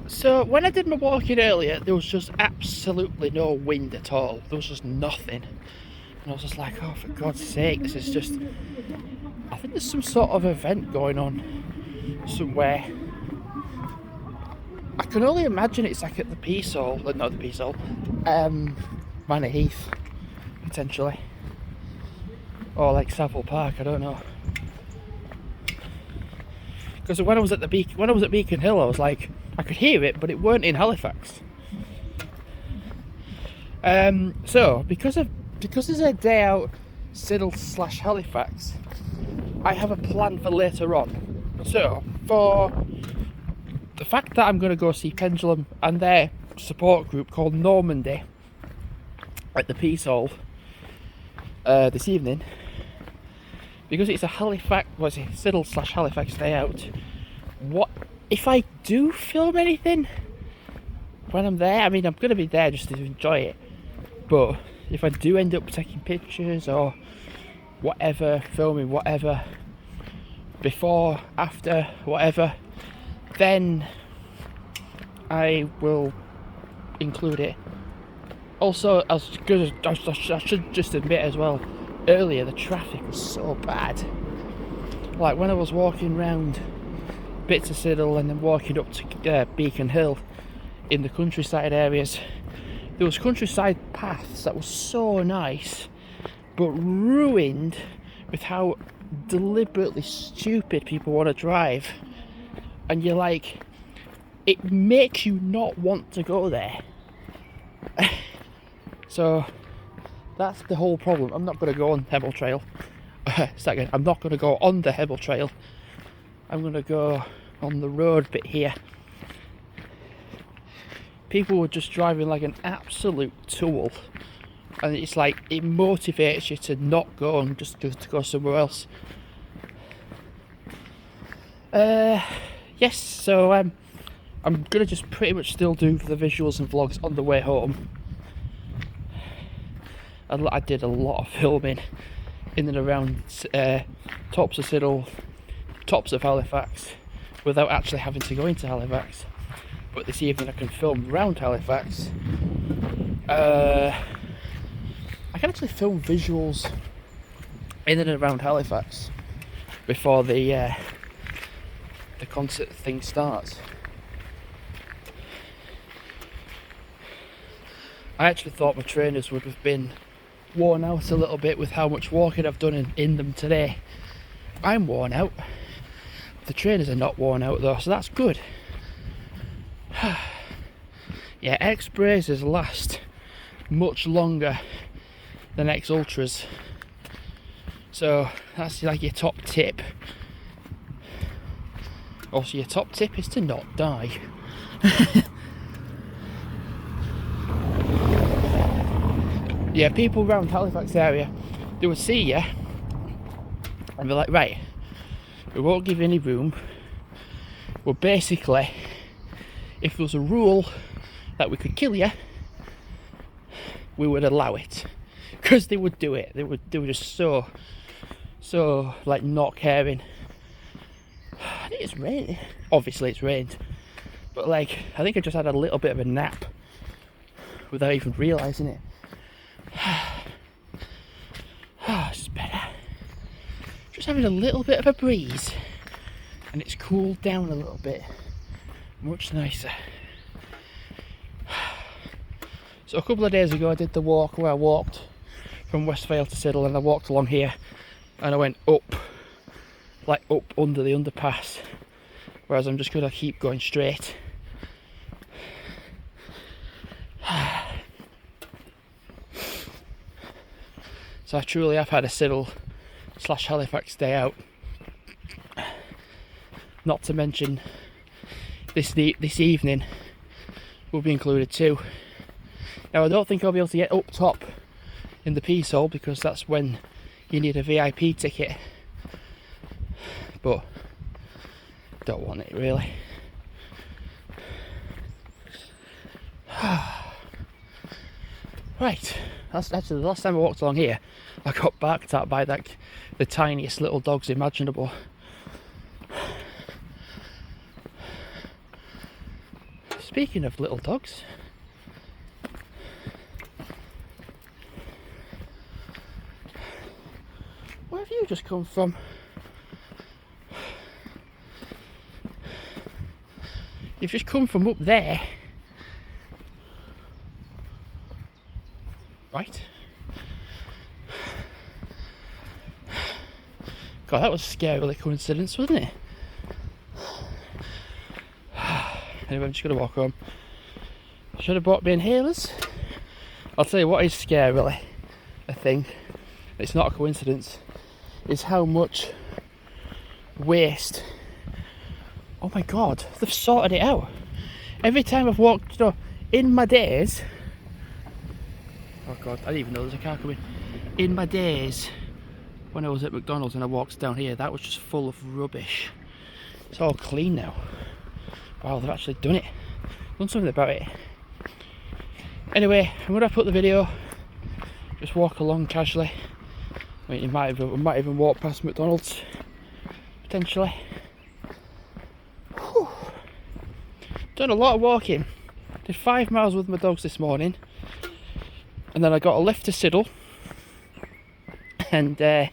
So when I did my walking earlier, there was just absolutely no wind at all. There was just nothing. And I was just like, oh, for God's sake, this is just... I think there's some sort of event going on somewhere. I can only imagine it's like at the Peace Hall, not the Peace Hall, Manor Heath, potentially. Or like Savile Park, I don't know. Because when I was at Beacon Hill, I was like, I could hear it, but it weren't in Halifax. So because there's a day out Siddal / Halifax, I have a plan for later on. So for the fact that I'm going to go see Pendulum and their support group called Normandy at the Peace Hall this evening, because it's a Siddal / Halifax day out, what if I do film anything when I'm there? I mean, I'm going to be there just to enjoy it, but if I do end up taking pictures or whatever, filming whatever, before, after, whatever, then I will include it. Also, I should just admit as well, earlier the traffic was so bad. Like when I was walking round bits of Siddal and then walking up to Beacon Hill in the countryside areas, there was countryside paths that were so nice, but ruined with how deliberately stupid people want to drive. And you're like, it makes you not want to go there. So that's the whole problem. I'm not going to go on Hebble Trail. Second, I'm not going to go on the Hebble Trail. I'm going to go on the road bit here. People were just driving like an absolute tool, and it's like it motivates you to not go and just to go somewhere else. Yes, so I'm gonna just pretty much still do the visuals and vlogs on the way home. I did a lot of filming in and around tops of Siddal, tops of Halifax, without actually having to go into Halifax. But this evening I can film around Halifax. I can actually film visuals in and around Halifax before the concert thing starts. I actually thought my trainers would have been worn out a little bit with how much walking I've done in them today. I'm worn out. The trainers are not worn out though, so that's good. Yeah, X braces last much longer than X Ultras, so that's like your top tip. Also, your top tip is to not die. Yeah, people around Halifax area, they would see you and be like, right, we won't give you any room. Well, basically, if there was a rule that we could kill you, we would allow it, because they would do it. They were just so like not caring. I think it's raining. Obviously it's rained, but like I think I just had a little bit of a nap without even realising it. It's better. Just having a little bit of a breeze, and it's cooled down a little bit. Much nicer. So a couple of days ago I did the walk where I walked from Westvale to Siddal, and I walked along here and I went up, like up under the underpass, whereas I'm just going to keep going straight. So I truly have had a Siddal / Halifax day out. Not to mention this evening will be included too. Now I don't think I'll be able to get up top in the Peace Hall, because that's when you need a VIP ticket, but don't want it really. Right, that's actually the last time I walked along here, I got barked at by like the tiniest little dogs imaginable. speaking of little dogs, where have you just come from? You've just come from up there. Right. God, that was a scary coincidence, wasn't it? Anyway, I'm just going to walk home. Should have bought me inhalers. I'll tell you what is scarily a thing. It's not a coincidence. Is how much waste. Oh my God, they've sorted it out. Every time I've walked, in my days. Oh God, I didn't even know there's a car coming. In my days, when I was at McDonald's and I walked down here, that was just full of rubbish. It's all clean now. Wow, they've actually done it. Done something about it. Anyway, I'm gonna put the video. Just walk along casually. I mean, we might even walk past McDonald's potentially. Whew. Done a lot of walking. Did 5 miles with my dogs this morning, and then I got a lift to Siddal. And yeah,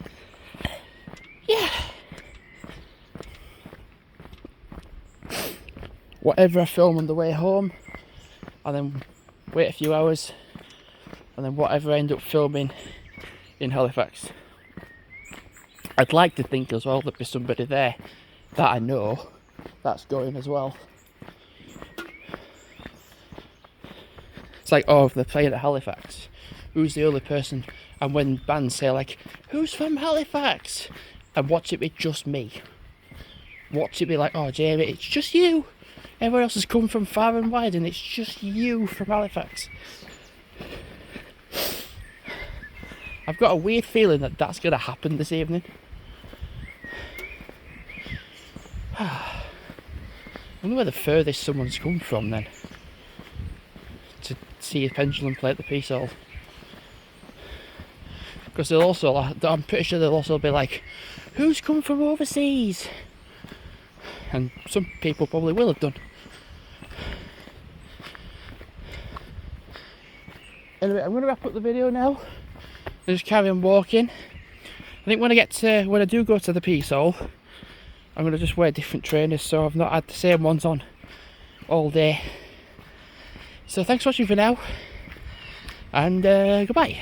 whatever I film on the way home, and then wait a few hours, and then whatever I end up filming in Halifax. I'd like to think as well there'd be somebody there that I know that's going as well. It's like, oh, if they're playing at Halifax, who's the other person? And when bands say like, who's from Halifax? And watch it be just me. Watch it be like, oh Jamie, it's just you. Everyone else has come from far and wide and it's just you from Halifax. I've got a weird feeling that that's going to happen this evening. I wonder where the furthest someone's come from then. To see a pendulum play at the Peace Hall. Because they'll also, I'm pretty sure they'll also be like, who's come from overseas? And some people probably will have done. Anyway, I'm going to wrap up the video now. And just carry on walking. I think when I do go to the Peace Hall, I'm going to just wear different trainers, so I've not had the same ones on all day. So thanks for watching for now, and goodbye.